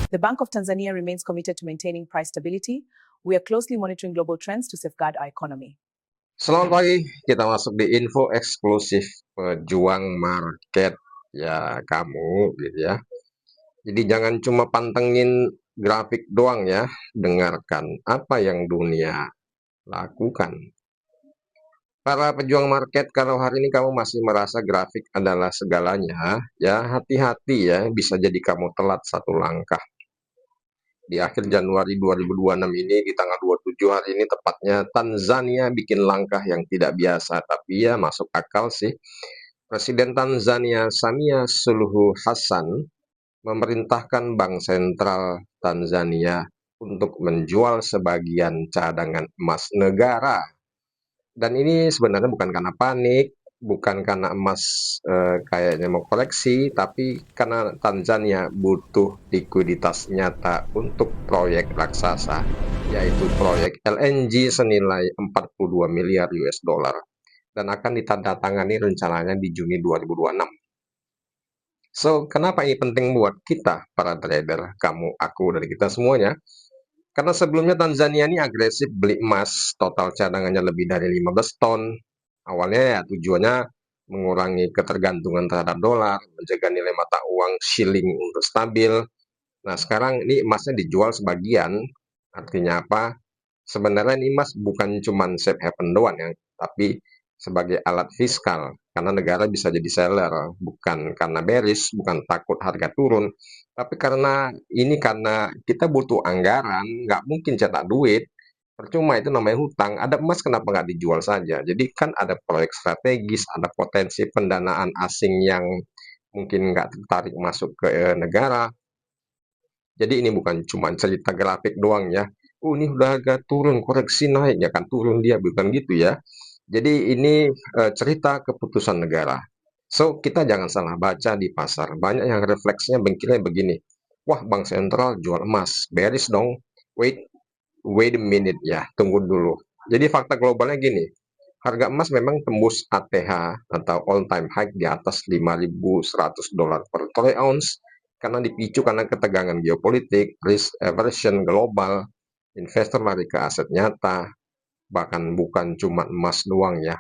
The Bank of Tanzania remains committed to maintaining price stability. We are closely monitoring global trends to safeguard our economy. Selamat pagi, kita masuk di info eksklusif pejuang market ya kamu gitu ya. Jadi jangan cuma pantengin grafik doang ya, dengarkan apa yang dunia lakukan. Para pejuang market, kalau hari ini kamu masih merasa grafik adalah segalanya, ya hati-hati ya, bisa jadi kamu telat satu langkah. Di akhir Januari 2026 ini, di tanggal 27 hari ini tepatnya, Tanzania bikin langkah yang tidak biasa, tapi ya masuk akal sih. Presiden Tanzania Samia Suluhu Hassan memerintahkan Bank Sentral Tanzania untuk menjual sebagian cadangan emas negara. Dan ini sebenarnya bukan karena panik, bukan karena emas kayaknya mau koleksi, tapi karena Tanzania butuh likuiditas nyata untuk proyek raksasa, yaitu proyek LNG senilai 42 miliar US dollar dan akan ditandatangani rencananya di Juni 2026. So, kenapa ini penting buat kita, para trader, kamu, aku, dan kita semuanya? Karena sebelumnya Tanzania ini agresif beli emas, total cadangannya lebih dari 15 ton. Awalnya ya tujuannya mengurangi ketergantungan terhadap dolar, menjaga nilai mata uang shilling untuk stabil. Nah, sekarang ini emasnya dijual sebagian. Artinya apa? Sebenarnya ini emas bukan cuma safe haven doang ya, tapi sebagai alat fiskal. Karena negara bisa jadi seller, bukan karena bearish, bukan takut harga turun, tapi karena kita butuh anggaran, nggak mungkin cetak duit, percuma itu namanya hutang. Ada emas kenapa nggak dijual saja? Jadi kan ada proyek strategis, ada potensi pendanaan asing yang mungkin nggak tertarik masuk ke negara. Jadi ini bukan cuma cerita grafik doang ya. Oh ini udah agak turun, koreksi naik, ya kan turun dia, bukan gitu ya. Jadi ini cerita keputusan negara. So, kita jangan salah baca di pasar. Banyak yang refleksnya bengkelnya begini. Wah, Bank Sentral jual emas. Bearish dong. Wait a minute ya. Tunggu dulu. Jadi fakta globalnya gini. Harga emas memang tembus ATH atau all time high di atas 5.100 dolar per troy ounce karena dipicu karena ketegangan geopolitik, risk aversion global, investor lari ke aset nyata, bahkan bukan cuma emas doang ya,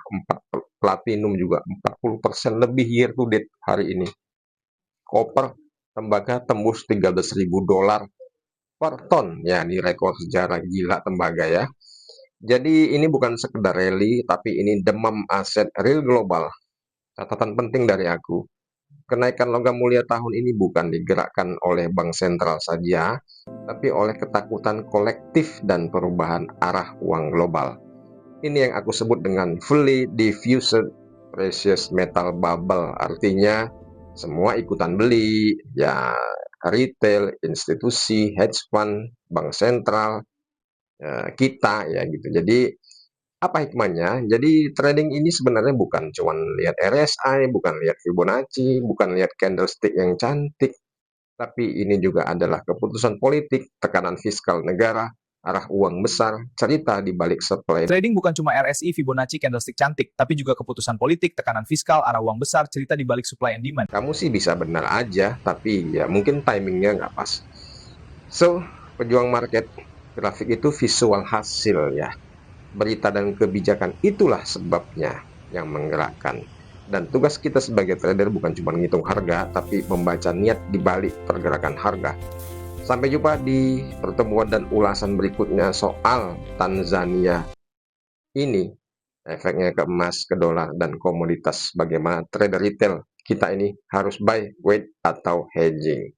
platinum juga 40% lebih year to date hari ini. Koper, tembaga tembus 13.000 dolar per ton, ya ini rekor sejarah gila tembaga ya. Jadi ini bukan sekedar rally, tapi ini demam aset real global. Catatan penting dari aku, kenaikan logam mulia tahun ini bukan digerakkan oleh bank sentral saja, tapi oleh ketakutan kolektif dan perubahan arah uang global. Ini yang aku sebut dengan fully diffused precious metal bubble. Artinya semua ikutan beli, ya retail, institusi, hedge fund, bank sentral, kita ya gitu. Jadi apa hikmahnya? Jadi trading ini sebenarnya bukan cuma lihat RSI, bukan lihat Fibonacci, bukan lihat candlestick yang cantik, tapi ini juga adalah keputusan politik, tekanan fiskal negara, arah uang besar, cerita di balik supply. Trading bukan cuma RSI, Fibonacci, candlestick cantik, tapi juga keputusan politik, tekanan fiskal, arah uang besar, cerita di balik supply and demand. Kamu sih bisa benar aja, tapi ya mungkin timingnya nggak pas. So, pejuang market, grafik itu visual hasil ya. Berita dan kebijakan itulah sebabnya yang menggerakkan. Dan tugas kita sebagai trader bukan cuma ngitung harga, tapi membaca niat di balik pergerakan harga. Sampai jumpa di pertemuan dan ulasan berikutnya soal Tanzania ini. Efeknya ke emas, ke dolar, dan komoditas. Bagaimana trader retail kita ini harus buy, wait, atau hedging.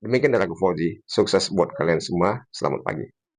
Demikian dari aku Fauzi. Sukses buat kalian semua. Selamat pagi.